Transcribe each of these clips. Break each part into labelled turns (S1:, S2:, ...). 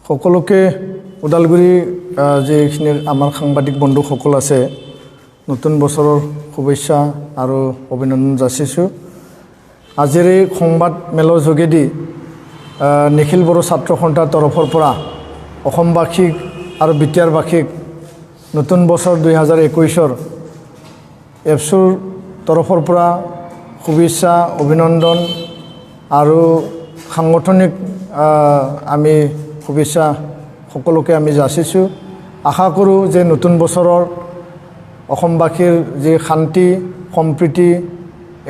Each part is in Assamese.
S1: সকলোকে ওদালগুৰি যিখিনি আমাৰ সাংবাদিক বন্ধুসকল আছে নতুন বছৰৰ শুভেচ্ছা আৰু অভিনন্দন যাচিছোঁ। আজিৰ এই সংবাদ মেলৰ যোগেদি নিখিল বড়ো ছাত্ৰ সন্থাৰ তৰফৰ পৰা অসমবাসীক আৰু বিটিয়াৰবাসীক নতুন বছৰ 2021 এফচুৰ তৰফৰ পৰা শুভেচ্ছা অভিনন্দন আৰু সাংগঠনিক আমি শুভেচ্ছা সকলোকে আমি যাচিছোঁ। আশা কৰোঁ যে নতুন বছৰৰ অসমবাসীৰ যি শান্তি সম্প্ৰীতি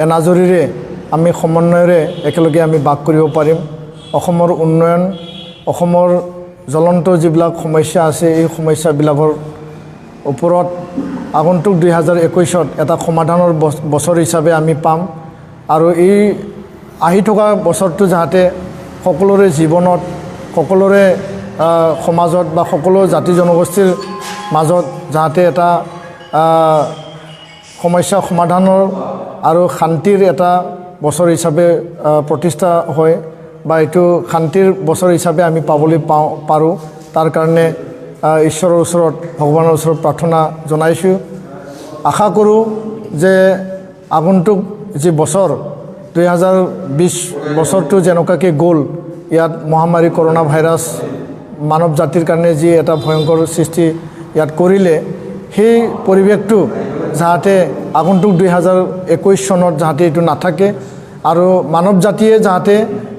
S1: এনাজৰীৰে আমি সমন্বয়ৰে একেলগে আমি বাস কৰিব পাৰিম। অসমৰ উন্নয়ন অসমৰ জ্বলন্ত যিবিলাক সমস্যা আছে এই সমস্যাবিলাকৰ ওপৰত আগন্তুক 2021 এটা সমাধানৰ বছৰ হিচাপে আমি পাম আৰু এই আহি থকা বছৰটো যাতে সকলোৰে জীৱনত সকলোৰে সমাজত বা সকলো জাতি জনগোষ্ঠীৰ মাজত যাতে এটা সমস্যা সমাধানৰ আৰু শান্তিৰ এটা বছৰ হিচাপে প্ৰতিষ্ঠা হয় বা এইটো শান্তিৰ বছৰ হিচাপে আমি পাবলৈ পাৰোঁ তাৰ কাৰণে ঈশ্বৰৰ ওচৰত ভগৱানৰ ওচৰত প্ৰাৰ্থনা জনাইছোঁ। আশা কৰোঁ যে আগন্তুক যি বছৰ 2020 বছৰটো যেনেকুৱাকৈ গ'ল ইয়াত মহামাৰী কৰোণা ভাইৰাছ মানৱ জাতিৰ কাৰণে যি এটা ভয়ংকৰ সৃষ্টি ইয়াত কৰিলে সেই পৰিৱেশটো যাতে আগন্তুক 2021 চনত যাতে এইটো নাথাকে আৰু মানৱ জাতিয়ে যাতে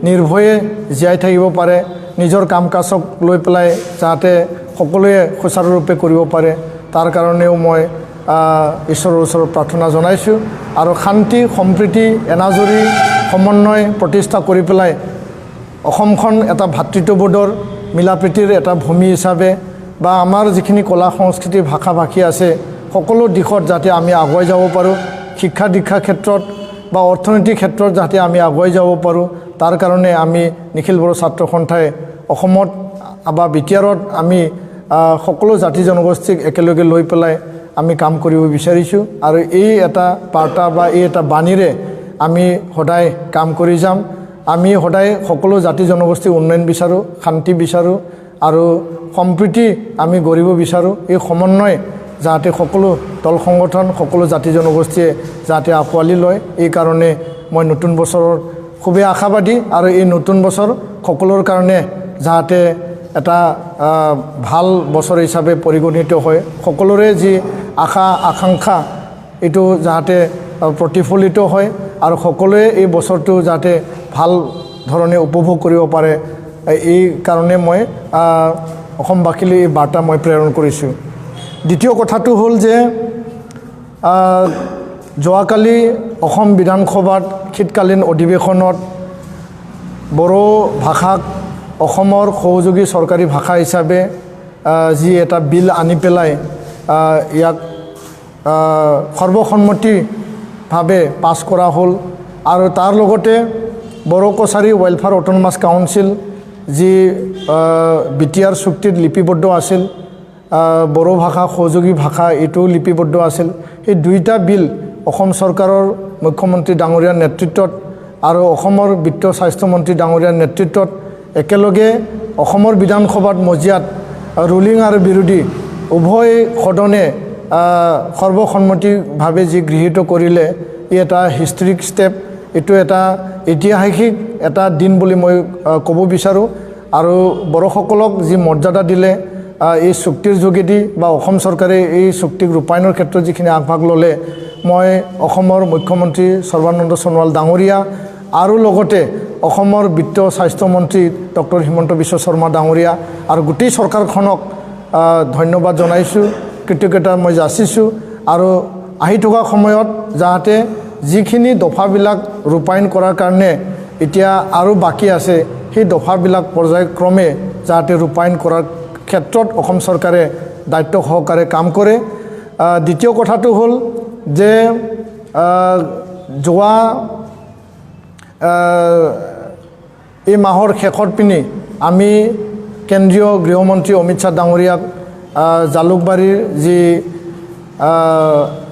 S1: নিৰ্ভয়ে জীয়াই থাকিব পাৰে, নিজৰ কাম কাজক লৈ পেলাই যাতে সকলোৱে সুচাৰুৰূপে কৰিব পাৰে তাৰ কাৰণেও মই ঈশ্বৰৰ ওচৰত প্ৰাৰ্থনা জনাইছোঁ আৰু শান্তি সম্প্ৰীতি এনাজৰী সমন্বয় প্ৰতিষ্ঠা কৰি পেলাই অসমখন এটা ভাতৃত্ববোধৰ মিলাপ্ৰীতিৰ এটা ভূমি হিচাপে বা আমাৰ যিখিনি কলা সংস্কৃতি ভাষা ভাষী আছে সকলো দিশত যাতে আমি আগুৱাই যাব পাৰোঁ, শিক্ষা দীক্ষা ক্ষেত্ৰত বা অৰ্থনৈতিক ক্ষেত্ৰত যাতে আমি আগুৱাই যাব পাৰোঁ তাৰ কাৰণে আমি নিখিল বড়ো ছাত্ৰ সন্থাই অসমত বা বিটিয়াৰত আমি সকলো জাতি জনগোষ্ঠীক একেলগে লৈ পেলাই আমি কাম কৰিব বিচাৰিছোঁ আৰু এই এটা বাৰ্তা বা এই এটা বাণীৰে আমি সদায় কাম কৰি যাম। আমি সদায় সকলো জাতি জনগোষ্ঠীৰ উন্নয়ন বিচাৰোঁ, শান্তি বিচাৰোঁ আৰু সম্প্ৰীতি আমি গঢ়িব বিচাৰোঁ। এই সমন্বয় যাতে সকলো দল সংগঠন সকলো জাতি জনগোষ্ঠীয়ে যাতে আঁকোৱালি লয় এই কাৰণে মই নতুন বছৰৰ খুবেই আশাবাদী আৰু এই নতুন বছৰ সকলোৰ কাৰণে যাতে এটা ভাল বছৰ হিচাপে পৰিগণিত হয়, সকলোৰে যি আশা আকাংক্ষা এইটো যাতে প্ৰতিফলিত হয় আৰু সকলোৱে এই বছৰটো যাতে ভাল ধৰণে উপভোগ কৰিব পাৰে এই কাৰণে মই অসমবাসীলৈ এই বাৰ্তা মই প্ৰেৰণ কৰিছোঁ। দ্বিতীয় কথাটো হ'ল যে যোৱাকালি অসম বিধানসভাত শীতকালীন অধিৱেশনত বড়ো ভাষাক অসমৰ সহযোগী চৰকাৰী ভাষা হিচাপে যি এটা বিল আনি পেলাই ইয়াক সৰ্বসন্মতিভাৱে পাছ কৰা হ'ল আৰু তাৰ লগতে Bodo Kachari welfare autonomous council যি বিটিআৰ চুক্তিত লিপিবদ্ধ আছিল, বড়ো ভাষা সহযোগী ভাষা এইটো লিপিবদ্ধ আছিল। সেই দুইটা বিল অসম চৰকাৰৰ মুখ্যমন্ত্ৰী ডাঙৰীয়াৰ নেতৃত্বত আৰু অসমৰ বিত্ত স্বাস্থ্যমন্ত্ৰী ডাঙৰীয়াৰ নেতৃত্বত একেলগে অসমৰ বিধানসভাত মজিয়াত ৰুলিং আৰু বিৰোধী উভয় সদনে সৰ্বসন্মতিভাৱে যি গৃহীত কৰিলে ই এটা হিষ্টৰিক ষ্টেপ, এইটো এটা ঐতিহাসিক এটা দিন বুলি মই ক'ব বিচাৰোঁ আৰু বড়োসকলক যি মৰ্যাদা দিলে এই চুক্তিৰ যোগেদি বা অসম চৰকাৰে এই চুক্তিক ৰূপায়ণৰ ক্ষেত্ৰত যিখিনি আগভাগ ল'লে মই অসমৰ মুখ্যমন্ত্ৰী সৰ্বানন্দ সোণোৱাল ডাঙৰীয়া আৰু লগতে অসমৰ বিত্ত স্বাস্থ্যমন্ত্ৰী ডক্টৰ হিমন্ত বিশ্ব শৰ্মা ডাঙৰীয়া আৰু গোটেই চৰকাৰখনক ধন্যবাদ জনাইছোঁ, কৃতজ্ঞতা মই যাচিছোঁ আৰু আহি থকা সময়ত যাতে যিখিনি দফাবিলাক ৰূপায়ণ কৰাৰ কাৰণে এতিয়া আৰু বাকী আছে সেই দফাবিলাক পৰ্যায়ক্ৰমে যাতে ৰূপায়ণ কৰাৰ ক্ষেত্ৰত অসম চৰকাৰে দায়িত্ব সহকাৰে কাম কৰে। দ্বিতীয় কথাটো হ'ল যে যোৱা এই মাহৰ শেষত পিনি আমি কেন্দ্ৰীয় গৃহমন্ত্ৰী অমিত শ্বাহ ডাঙৰীয়াক জালুকবাৰীৰ যি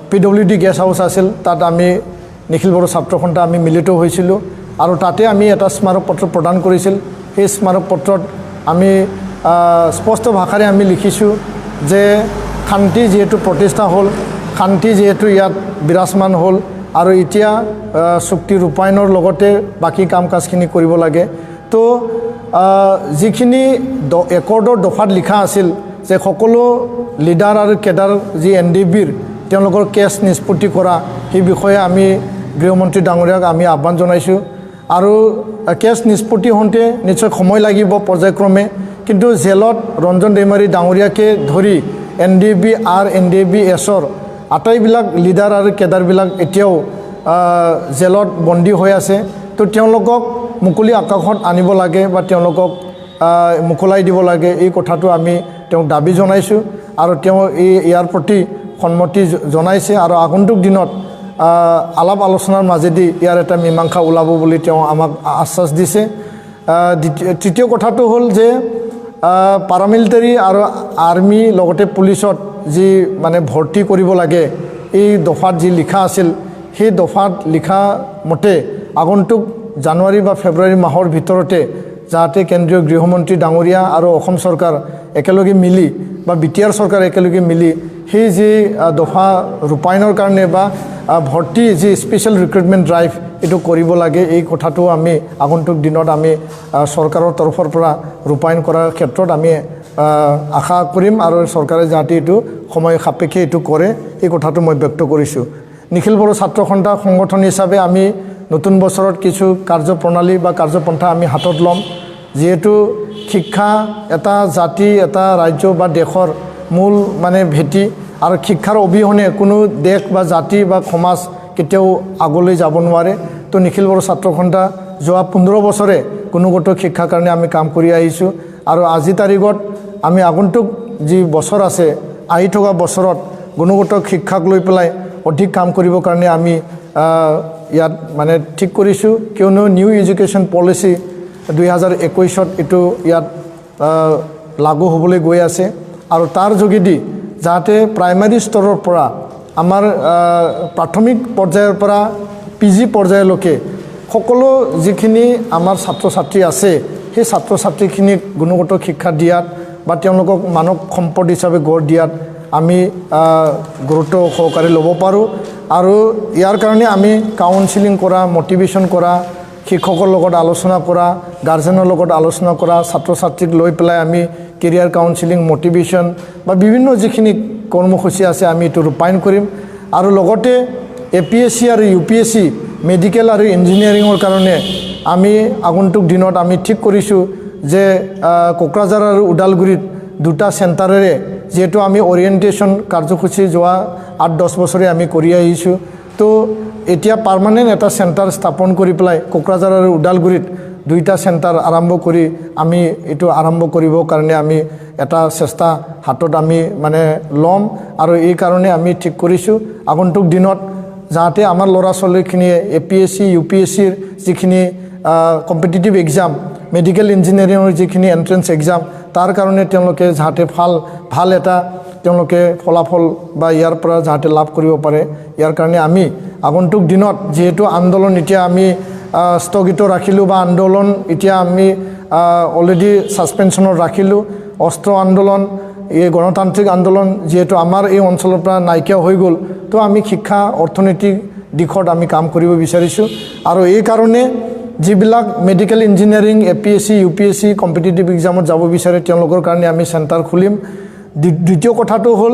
S1: PWD গেষ্ট হাউচ আছিল তাত আমি নিখিল বড়ো ছাত্ৰ সন্থা আমি মিলিত হৈছিলোঁ আৰু তাতে আমি এটা স্মাৰক পত্ৰ প্ৰদান কৰিছিল। সেই স্মাৰক পত্ৰত আমি স্পষ্ট ভাষাৰে আমি লিখিছোঁ যে শান্তি যিহেতু প্ৰতিষ্ঠা হ'ল, শান্তি যিহেতু ইয়াত বিৰাজমান হ'ল আৰু এতিয়া চুক্তি ৰূপায়ণৰ লগতে বাকী কাম কাজখিনি কৰিব লাগে। তো যিখিনি একৰ্ডৰ দফাত লিখা আছিল যে সকলো লিডাৰ আৰু কেডাৰ যি NDBৰ তেওঁলোকৰ কেছ নিষ্পত্তি কৰা, সেই বিষয়ে আমি গৃহমন্ত্ৰী ডাঙৰীয়াক আমি আহ্বান জনাইছোঁ। আৰু কেছ নিষ্পত্তি হওঁতে নিশ্চয় সময় লাগিব পৰ্যায়ক্ৰমে, কিন্তু জেলত ৰঞ্জন দৈমাৰী ডাঙৰীয়াকে ধৰি NDB আৰু NDBSৰ আটাইবিলাক লিডাৰ আৰু কেডাৰবিলাক এতিয়াও জেলত বন্দী হৈ আছে। তো তেওঁলোকক মুকলি আকাশত আনিব লাগে বা তেওঁলোকক মোকলাই দিব লাগে, এই কথাটো আমি তেওঁক দাবী জনাইছোঁ আৰু তেওঁ ইয়াৰ প্ৰতি সন্মতি জনাইছে আৰু আগন্তুক দিনত আলাপ আলোচনাৰ মাজেদি ইয়াৰ এটা মীমাংসা ওলাব বুলি তেওঁ আমাক আশ্বাস দিছে। তৃতীয় কথাটো হ'ল যে পাৰামিলিটাৰী আৰু আৰ্মি লগতে পুলিচত যি মানে ভৰ্তি কৰিব লাগে, এই দফাত যি লিখা আছিল সেই দফাত লিখা মতে আগন্তুক জানুৱাৰী বা ফেব্ৰুৱাৰী মাহৰ ভিতৰতে যাতে কেন্দ্ৰীয় গৃহমন্ত্ৰী ডাঙৰীয়া আৰু অসম চৰকাৰ একেলগে মিলি বা BTR চৰকাৰ একেলগে মিলি সেই যি দফা ৰূপায়ণৰ কাৰণে বা ভৰ্তি যি স্পেচিয়েল ৰিক্ৰুটমেণ্ট ড্ৰাইভ এইটো কৰিব লাগে, এই কথাটো আমি আগন্তুক দিনত আমি চৰকাৰৰ তৰফৰ পৰা ৰূপায়ণ কৰাৰ ক্ষেত্ৰত আমি আশা কৰিম আৰু চৰকাৰে যাতে এইটো সময় সাপেক্ষে এইটো কৰে, এই কথাটো মই ব্যক্ত কৰিছোঁ। নিখিল বড়ো ছাত্ৰ সন্থা সংগঠন হিচাপে আমি নতুন বছৰত কিছু কাৰ্যপ্ৰণালী বা কাৰ্যপন্থা আমি হাতত ল'ম। যিহেতু শিক্ষা এটা জাতি, এটা ৰাজ্য বা দেশৰ মূল মানে ভেটি আৰু শিক্ষাৰ অবিহনে কোনো দেশ বা জাতি বা সমাজ কেতিয়াও আগলৈ যাব নোৱাৰে। তো নিখিল বড়ো ছাত্ৰ সন্থা যোৱা 15 বছৰে গুণগত শিক্ষাৰ কাৰণে আমি কাম কৰি আহিছোঁ আৰু আজি তাৰিখত আমি আগন্তুক যি বছৰ আছে, আহি থকা বছৰত গুণগত শিক্ষাক লৈ পেলাই অধিক কাম কৰিবৰ কাৰণে আমি ইয়াত মানে ঠিক কৰিছোঁ। কিয়নো নিউ এডুকেশ্যন পলিচি 2021ত এইটো ইয়াত লাগু হ'বলৈ গৈ আছে আৰু তাৰ যোগেদি যাতে প্ৰাইমাৰী স্তৰৰ পৰা আমাৰ প্ৰাথমিক পৰ্যায়ৰ পৰা PG পৰ্যায়লৈকে সকলো যিখিনি আমাৰ ছাত্ৰ ছাত্ৰী আছে, সেই ছাত্ৰ ছাত্ৰীখিনিক গুণগত শিক্ষা দিয়াত বা তেওঁলোকক মানৱ সম্পদ হিচাপে গঢ় দিয়াত আমি গুৰুত্ব সহকাৰে ল'ব পাৰোঁ। আৰু ইয়াৰ কাৰণে আমি কাউন্সিলিং কৰা, মটিভেশ্যন কৰা, শিক্ষকৰ লগত আলোচনা কৰা, গাৰ্জেনৰ লগত আলোচনা কৰা, ছাত্ৰ ছাত্ৰীক লৈ পেলাই আমি কেৰিয়াৰ কাউন্সিলিং, মটিভেশ্যন বা বিভিন্ন যিখিনি কৰ্মসূচী আছে আমি এইটো ৰূপায়ণ কৰিম। আৰু লগতে APSC আৰু UPSC মেডিকেল আৰু ইঞ্জিনিয়াৰিঙৰ কাৰণে আমি আগন্তুক দিনত আমি ঠিক কৰিছোঁ যে কোকৰাঝাৰ আৰু ওদালগুৰিত দুটা চেণ্টাৰেৰে যিহেতু আমি অৰিয়েণ্টেশ্যন কাৰ্যসূচী যোৱা 8-10 বছৰে আমি কৰি আহিছোঁ, তো এতিয়া পাৰ্মানেণ্ট এটা চেণ্টাৰ স্থাপন কৰি পেলাই কোকৰাঝাৰ আৰু ওদালগুৰিত দুইটা চেণ্টাৰ আৰম্ভ কৰি আমি এইটো আৰম্ভ কৰিবৰ কাৰণে আমি এটা চেষ্টা হাতত আমি মানে ল'ম। আৰু এই কাৰণে আমি ঠিক কৰিছোঁ আগন্তুক দিনত যাতে আমাৰ ল'ৰা ছোৱালীখিনিয়ে APSC UPSCৰ যিখিনি কম্পিটিটিভ এক্সাম, মেডিকেল ইঞ্জিনিয়াৰিঙৰ যিখিনি এণ্ট্ৰেঞ্চ এক্সাম, তাৰ কাৰণে তেওঁলোকে যাতে ভাল এটা তেওঁলোকে ফলাফল বা ইয়াৰ পৰা যাতে লাভ কৰিব পাৰে, ইয়াৰ কাৰণে আমি আগন্তুক দিনত যিহেতু আন্দোলন এতিয়া আমি স্থগিত ৰাখিলোঁ বা আন্দোলন এতিয়া আমি অলৰেডি ছাছপেনশ্যনত ৰাখিলোঁ, অস্ত্ৰ আন্দোলন, এই গণতান্ত্ৰিক আন্দোলন যিহেতু আমাৰ এই অঞ্চলৰ পৰা নাইকিয়া হৈ গ'ল, তো আমি শিক্ষা অৰ্থনৈতিক দিশত আমি কাম কৰিব বিচাৰিছোঁ। আৰু এই কাৰণে যিবিলাক medical engineering, APSC UPSC competitive এক্সামত যাব বিচাৰে তেওঁলোকৰ কাৰণে আমি চেণ্টাৰ খুলিম। দ্বিতীয় কথাটো হ'ল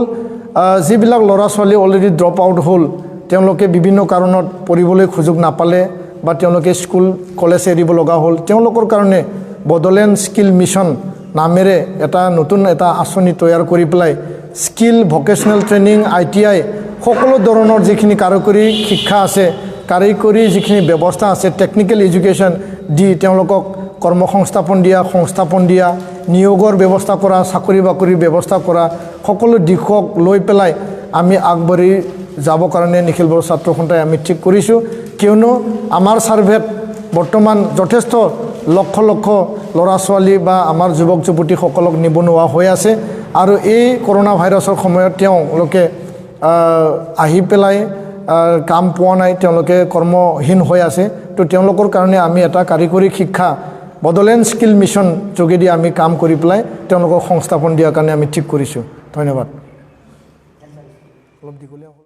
S1: যিবিলাক ল'ৰা ছোৱালী অলৰেডি ড্ৰপ আউট হ'ল, তেওঁলোকে বিভিন্ন কাৰণত পঢ়িবলৈ সুযোগ নাপালে বা তেওঁলোকে স্কুল কলেজ এৰিব লগা হ'ল, তেওঁলোকৰ কাৰণে বড়োলেণ্ড স্কিল মিছন নামেৰে এটা নতুন এটা আঁচনি তৈয়াৰ কৰি পেলাই স্কিল, ভকেশ্যনেল ট্ৰেইনিং, ITI সকলো ধৰণৰ যিখিনি কাৰিকৰী শিক্ষা আছে, কাৰিকৰী যিখিনি ব্যৱস্থা আছে, টেকনিকেল এডুকেশ্যন দি তেওঁলোকক কৰ্মসংস্থাপন দিয়া, নিয়োগৰ ব্যৱস্থা কৰা, চাকৰি বাকৰিৰ ব্যৱস্থা কৰা, সকলো দিশক লৈ পেলাই আমি আগবাঢ়ি যাব কাৰণে নিখিল বড়ো ছাত্ৰ সন্থাই আমি ঠিক কৰিছোঁ। কিয়নো আমাৰ ছাৰ্ভেত বৰ্তমান যথেষ্ট লক্ষ লক্ষ ল'ৰা ছোৱালী বা আমাৰ যুৱক যুৱতীসকলক নিবনুৱা হৈ আছে আৰু এই কৰোণা ভাইৰাছৰ সময়ত তেওঁলোকে আহি পেলাই কাম পোৱা নাই, তেওঁলোকে কৰ্মহীন হৈ আছে। তো তেওঁলোকৰ কাৰণে আমি এটা কাৰিকৰী শিক্ষা বডোলেণ্ড স্কিল মিছন যোগেদি আমি কাম কৰি পেলাই তেওঁলোকক সংস্থাপন দিয়াৰ কাৰণে আমি ঠিক কৰিছোঁ ধন্যবাদ অলপ দীঘলীয়া হ'ল